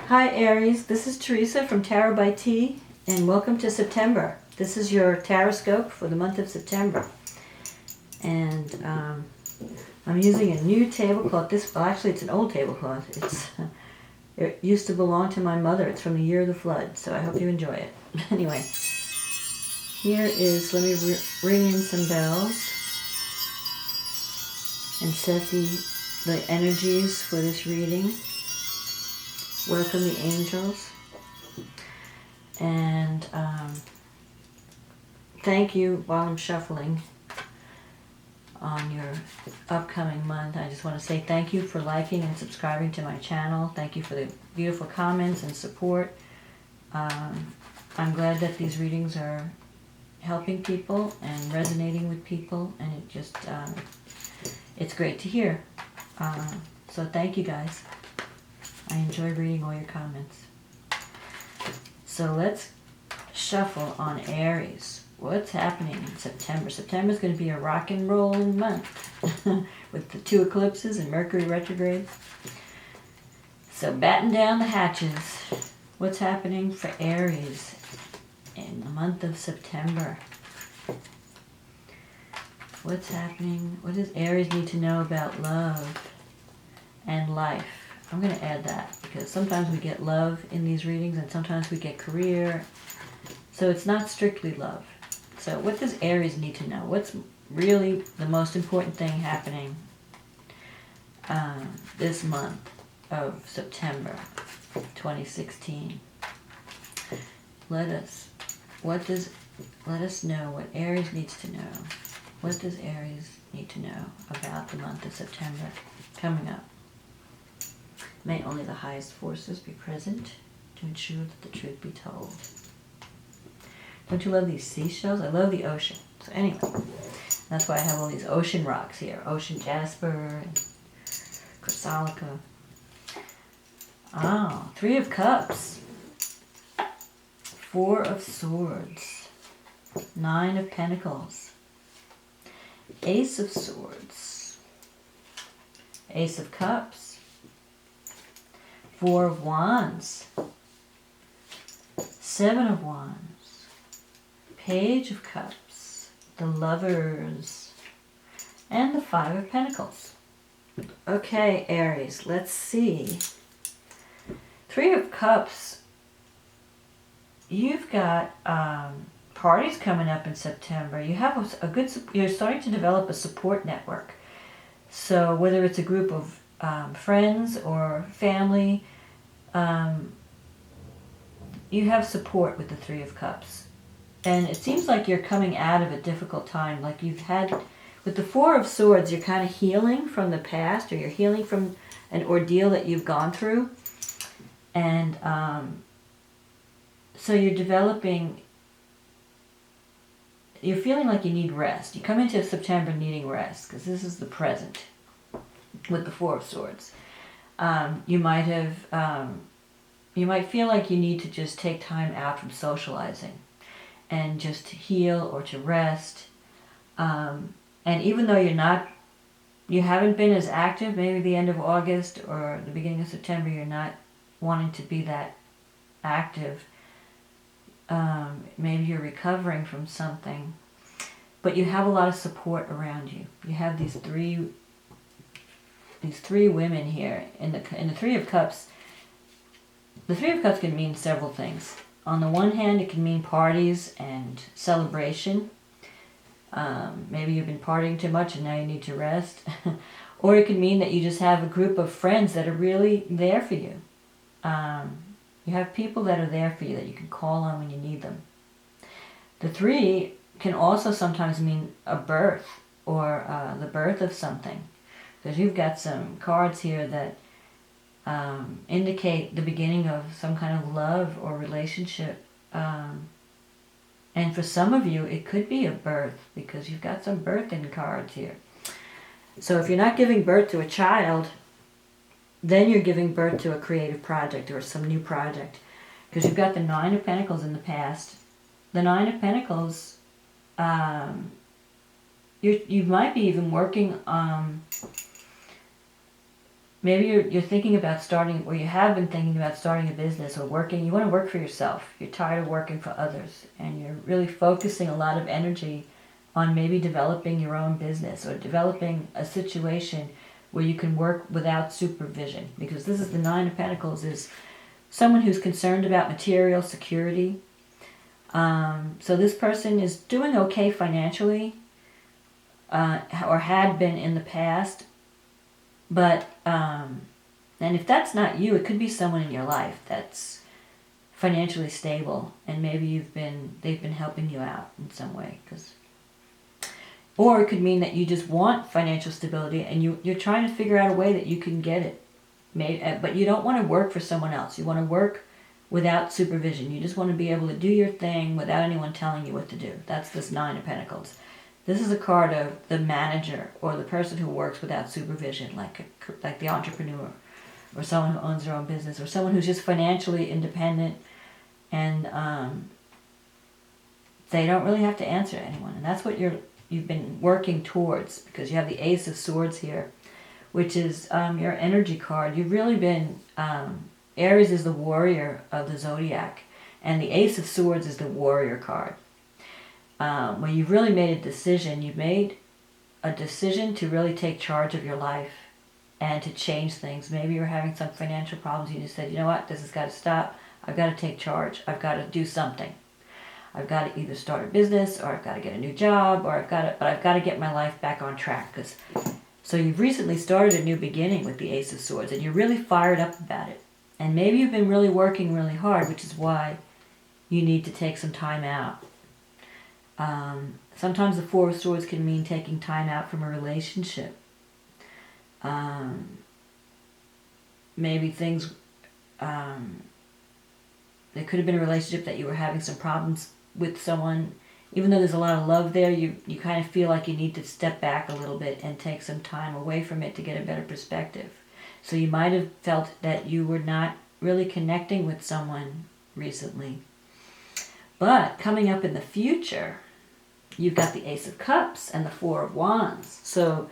Hi Aries, this is Teresa from Tarot by T, and welcome to September. This is your TarotScope for the month of September. And I'm using a new tablecloth. Well, actually it's an old tablecloth. It used to belong to my mother. It's from the year of the flood, so I hope you enjoy it. Anyway, here is, let me ring in some bells and set the energies for this reading. Welcome the angels, and thank you while I'm shuffling on your upcoming month. I just want to say thank you for liking and subscribing to my channel. Thank you for the beautiful comments and support. I'm glad that these readings are helping people and resonating with people, and it's great to hear. So thank you guys. I enjoy reading all your comments. So let's shuffle on Aries. What's happening in September? September is going to be a rock and rolling month with the 2 eclipses and Mercury Retrograde. So batten down the hatches. What's happening for Aries in the month of September? What's happening? What does Aries need to know about love and life? I'm going to add that because sometimes we get love in these readings and sometimes we get career. So it's not strictly love. So what does Aries need to know? What's really the most important thing happening this month of September 2016? Let us know what Aries needs to know. What does Aries need to know about the month of September coming up? May only the highest forces be present to ensure that the truth be told. Don't you love these seashells? I love the ocean. So anyway, that's why I have all these ocean rocks here. Ocean jasper and chrysolite. Oh, 3 of Cups. 4 of Swords. 9 of Pentacles. Ace of Swords. Ace of Cups. 4 of Wands, 7 of Wands, Page of Cups, the Lovers, and the 5 of Pentacles. Okay, Aries, let's see. 3 of Cups, you've got parties coming up in September. You have you're starting to develop a support network. So whether it's a group of friends or family, you have support with the 3 of Cups. And it seems like you're coming out of a difficult time. Like you've had, with the 4 of Swords, you're kind of healing from the past, or you're healing from an ordeal that you've gone through. And so you're developing, you're feeling like you need rest. You come into September needing rest, because this is the present with the 4 of Swords. You might feel like you need to just take time out from socializing and just to heal or to rest. And even though you haven't been as active, maybe the end of August or the beginning of September, you're not wanting to be that active. Maybe you're recovering from something, but you have a lot of support around you. You have these three women here in the 3 of Cups. The 3 of Cups can mean several things. On the one hand, it can mean parties and celebration. Maybe you've been partying too much and now you need to rest. Or it can mean that you just have a group of friends that are really there for you. You have people that are there for you that you can call on when you need them. The 3 can also sometimes mean a birth, or the birth of something. Because you've got some cards here that indicate the beginning of some kind of love or relationship. And for some of you, it could be a birth, because you've got some birthing cards here. So if you're not giving birth to a child, then you're giving birth to a creative project or some new project. Because you've got the 9 of Pentacles in the past. The 9 of Pentacles, you might be even working maybe you're thinking about starting, or you have been thinking about starting a business or working. You want to work for yourself. You're tired of working for others, and you're really focusing a lot of energy on maybe developing your own business or developing a situation where you can work without supervision. Because this is the Nine of Pentacles, is someone who's concerned about material security. So this person is doing okay financially, or had been in the past. But, and if that's not you, it could be someone in your life that's financially stable, and maybe they've been helping you out in some way. Or it could mean that you just want financial stability, and you're trying to figure out a way that you can get it. But you don't want to work for someone else. You want to work without supervision. You just want to be able to do your thing without anyone telling you what to do. That's this Nine of Pentacles. This is a card of the manager, or the person who works without supervision, like the entrepreneur, or someone who owns their own business, or someone who's just financially independent, and they don't really have to answer to anyone. And that's what you've been working towards, because you have the Ace of Swords here, which is your energy card. You've really been, Aries is the warrior of the zodiac, and the Ace of Swords is the warrior card. Where you've really made a decision. You've made a decision to really take charge of your life and to change things. Maybe you're having some financial problems. You just said, you know what, this has got to stop. I've got to take charge. I've got to do something. I've got to either start a business, or I've got to get a new job, or I've got to get my life back on track. So you've recently started a new beginning with the Ace of Swords, and you're really fired up about it. And maybe you've been really working really hard, which is why you need to take some time out. Sometimes the Four of Swords can mean taking time out from a relationship. Maybe things, there could have been a relationship that you were having some problems with someone. Even though there's a lot of love there, you kind of feel like you need to step back a little bit and take some time away from it to get a better perspective. So you might have felt that you were not really connecting with someone recently. But coming up in the future, you've got the Ace of Cups and the Four of Wands. So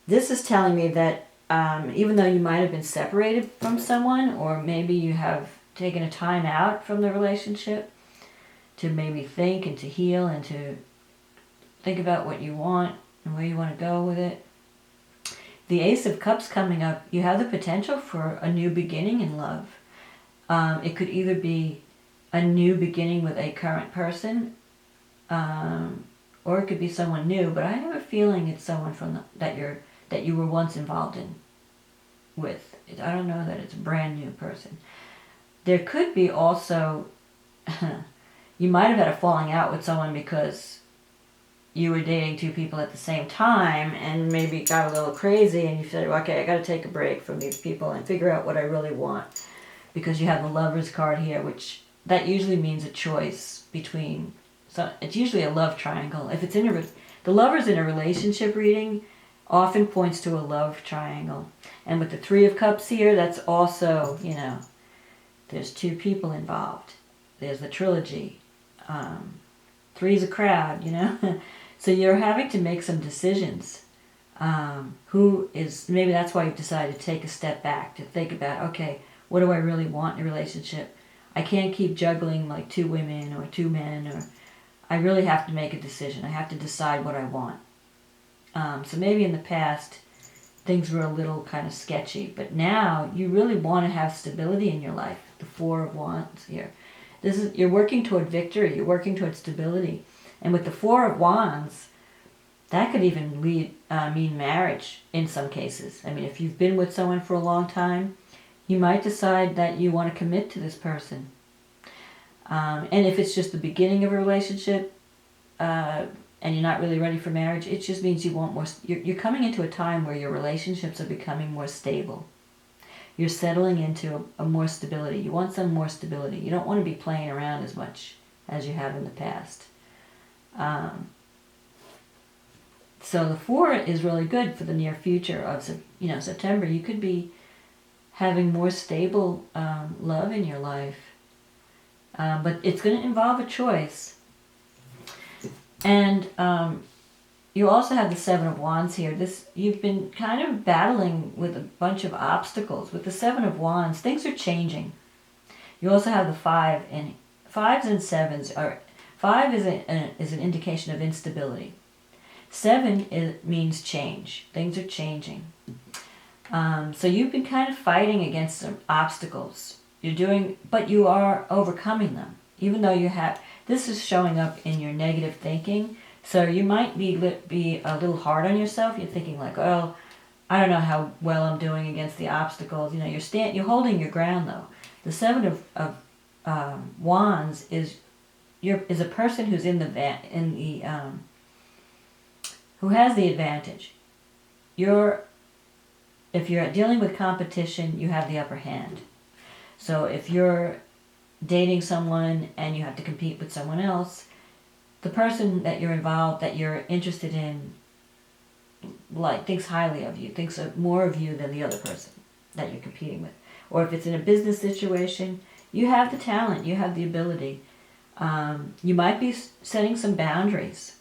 this is telling me that even though you might have been separated from someone, or maybe you have taken a time out from the relationship to maybe think and to heal and to think about what you want and where you want to go with it. The Ace of Cups coming up, you have the potential for a new beginning in love. It could either be a new beginning with a current person, or it could be someone new, but I have a feeling it's someone that you were once involved with. I don't know that it's a brand new person. There could be also, you might have had a falling out with someone because you were dating two people at the same time, and maybe it got a little crazy, and you said, okay, I got to take a break from these people and figure out what I really want, because you have the Lovers card here, which that usually means a choice between. So it's usually a love triangle. If it's the Lovers in a relationship reading often points to a love triangle. And with the Three of Cups here, that's also, there's two people involved. There's the trilogy. Three's a crowd, So you're having to make some decisions. Maybe that's why you've decided to take a step back, to think about, okay, what do I really want in a relationship? I can't keep juggling like two women or two men, or I really have to make a decision. I have to decide what I want. So maybe in the past, things were a little kind of sketchy, but now you really want to have stability in your life. The Four of Wands here. You're working toward victory. You're working toward stability. And with the Four of Wands, that could even mean marriage in some cases. I mean, if you've been with someone for a long time, you might decide that you want to commit to this person. And if it's just the beginning of a relationship, and you're not really ready for marriage, it just means you want more. You're coming into a time where your relationships are becoming more stable. You're settling into a more stability. You want some more stability. You don't want to be playing around as much as you have in the past. So the Four is really good for the near future of September. You could be having more stable love in your life. But it's going to involve a choice. And you also have the Seven of Wands here. You've been kind of battling with a bunch of obstacles. With the Seven of Wands, things are changing. You also have the Five, and fives and sevens are... Five is an indication of instability. Seven means change. Things are changing. So you've been kind of fighting against some obstacles. But you are overcoming them. Even though this is showing up in your negative thinking. So you might be a little hard on yourself. You're thinking like, oh, I don't know how well I'm doing against the obstacles. You're holding your ground though. The Seven of Wands is a person who's who has the advantage. If you're dealing with competition, you have the upper hand. So if you're dating someone and you have to compete with someone else, the person that you're interested in, thinks highly of you, thinks more of you than the other person that you're competing with. Or if it's in a business situation, you have the talent, you have the ability. You might be setting some boundaries.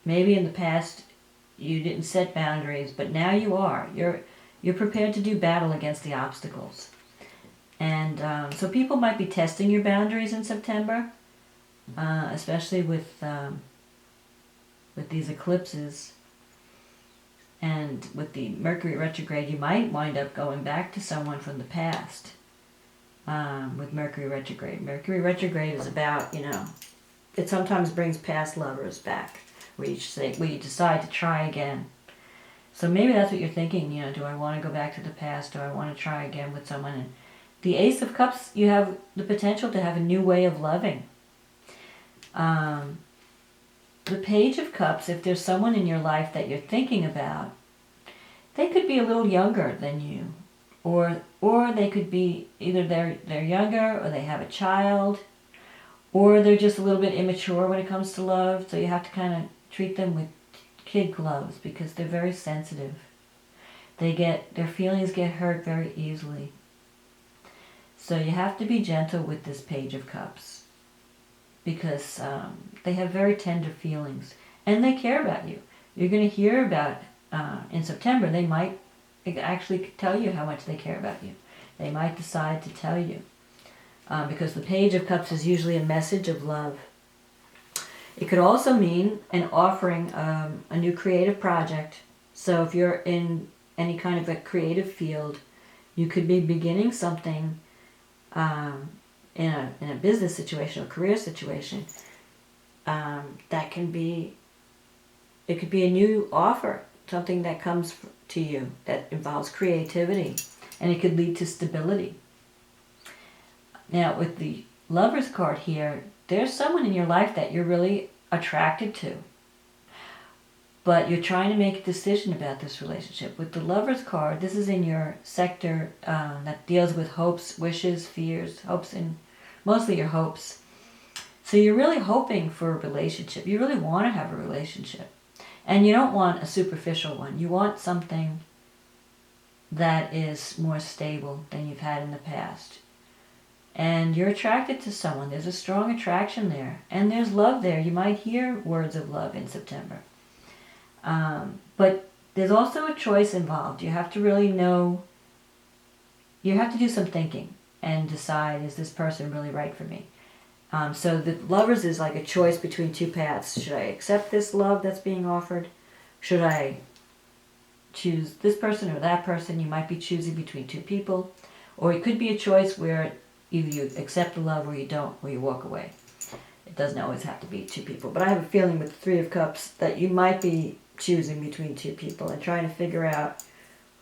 Maybe in the past you didn't set boundaries, but now you are. You're prepared to do battle against the obstacles. And so people might be testing your boundaries in September, especially with these eclipses. And with the Mercury Retrograde, you might wind up going back to someone from the past with Mercury Retrograde. Mercury Retrograde is about, it sometimes brings past lovers back, where you decide to try again. So maybe that's what you're thinking, do I want to go back to the past? Do I want to try again with someone? And the Ace of Cups, you have the potential to have a new way of loving. The Page of Cups, if there's someone in your life that you're thinking about, they could be a little younger than you. Or they could be, either they're younger, or they have a child, or they're just a little bit immature when it comes to love, so you have to kind of treat them with kid gloves, because they're very sensitive. Their feelings get hurt very easily. So you have to be gentle with this Page of Cups, because they have very tender feelings, and they care about you. You're going to hear about, in September, they might actually tell you how much they care about you. They might decide to tell you, because the Page of Cups is usually a message of love. It could also mean an offering, a new creative project. So if you're in any kind of a creative field, you could be beginning something in a business situation or career situation. It could be a new offer, something that comes to you that involves creativity, and it could lead to stability. Now with the Lover's card here, there's someone in your life that you're really attracted to, but you're trying to make a decision about this relationship. With the Lover's card, this is in your sector that deals with hopes, wishes, fears, hopes, and mostly your hopes. So you're really hoping for a relationship. You really want to have a relationship. And you don't want a superficial one. You want something that is more stable than you've had in the past. And you're attracted to someone. There's a strong attraction there. And there's love there. You might hear words of love in September. But there's also a choice involved. You have to really know, you have to do some thinking and decide, is this person really right for me? So the Lovers is like a choice between two paths. Should I accept this love that's being offered? Should I choose this person or that person? You might be choosing between two people. Or it could be a choice where either you accept the love or you don't, or you walk away. It doesn't always have to be two people. But I have a feeling with the Three of Cups that you might be choosing between two people and trying to figure out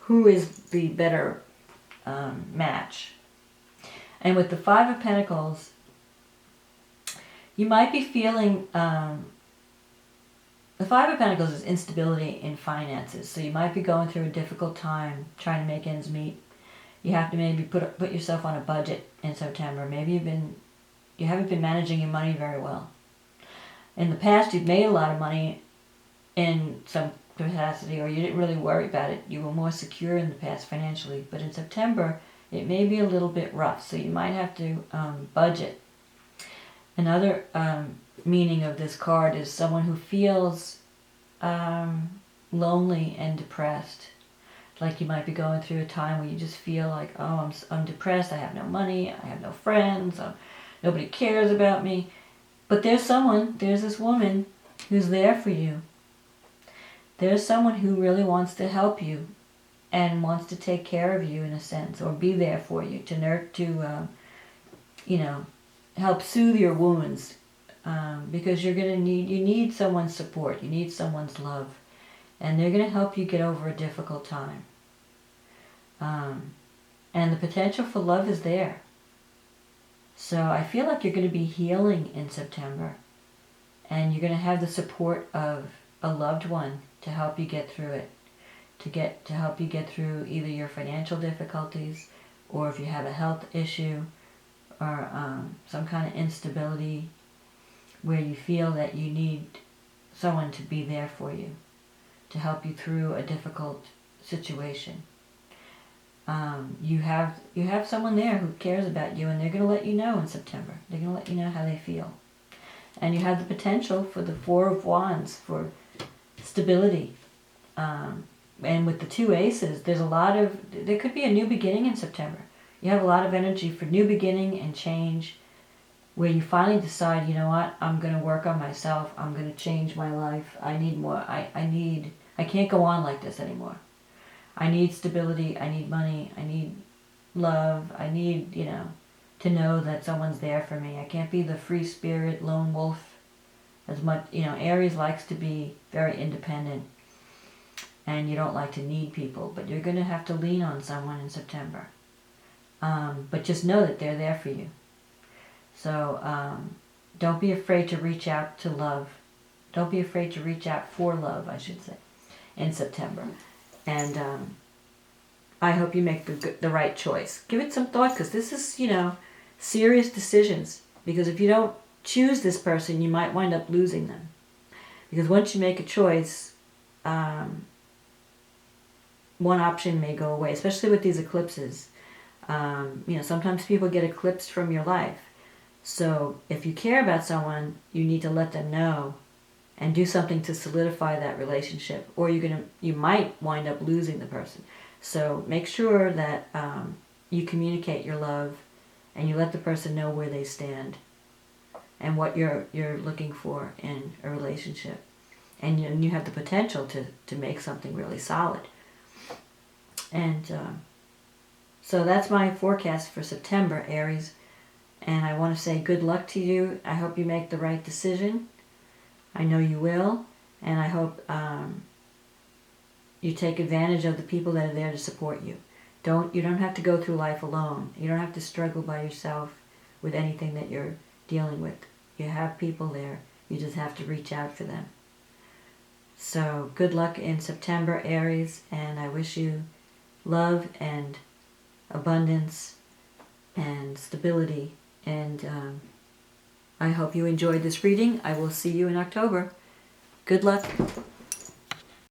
who is the better match. And with the Five of Pentacles, you might be feeling, the Five of Pentacles is instability in finances. So you might be going through a difficult time trying to make ends meet. You have to maybe put yourself on a budget in September. Maybe you haven't been managing your money very well. In the past, you've made a lot of money in some capacity, or you didn't really worry about it. You were more secure in the past financially. But in September, it may be a little bit rough. So you might have to budget. Another meaning of this card is someone who feels lonely and depressed. Like you might be going through a time where you just feel like, oh, I'm depressed, I have no money, I have no friends, nobody cares about me. But there's this woman who's there for you. There's someone who really wants to help you and wants to take care of you in a sense, or be there for you, help soothe your wounds, because you need someone's support, you need someone's love, and they're going to help you get over a difficult time. And the potential for love is there. So I feel like you're going to be healing in September, and you're going to have the support of a loved one to help you get through it, to help you get through either your financial difficulties, or if you have a health issue, or some kind of instability where you feel that you need someone to be there for you, to help you through a difficult situation. You have someone there who cares about you, and they're going to let you know in September. They're going to let you know how they feel. And you have the potential for the Four of Wands, for stability. And with the two aces, there could be a new beginning in September. You have a lot of energy for new beginning and change, where you finally decide, you know what, I'm going to work on myself, I'm going to change my life, I need more, I can't go on like this anymore. I need stability, I need money, I need love, I need, to know that someone's there for me. I can't be the free spirit, lone wolf as much. Aries likes to be very independent, and you don't like to need people, but you're going to have to lean on someone in September. But just know that they're there for you. So don't be afraid to reach out to love. Don't be afraid to reach out for love, I should say, in September. And I hope you make the right choice. Give it some thought, because this is, serious decisions. Because if you don't choose this person, you might wind up losing them. Because once you make a choice, one option may go away, especially with these eclipses. Sometimes people get eclipsed from your life. So if you care about someone, you need to let them know and do something to solidify that relationship, or you might wind up losing the person. So make sure that you communicate your love, and you let the person know where they stand and what you're looking for in a relationship. And you have the potential to make something really solid. And so that's my forecast for September, Aries. And I want to say good luck to you. I hope you make the right decision. I know you will. And I hope you take advantage of the people that are there to support you. You don't have to go through life alone. You don't have to struggle by yourself with anything that you're dealing with. You have people there. You just have to reach out for them. So good luck in September, Aries, and I wish you love and abundance and stability. And I hope you enjoyed this reading. I will see you in October. Good luck.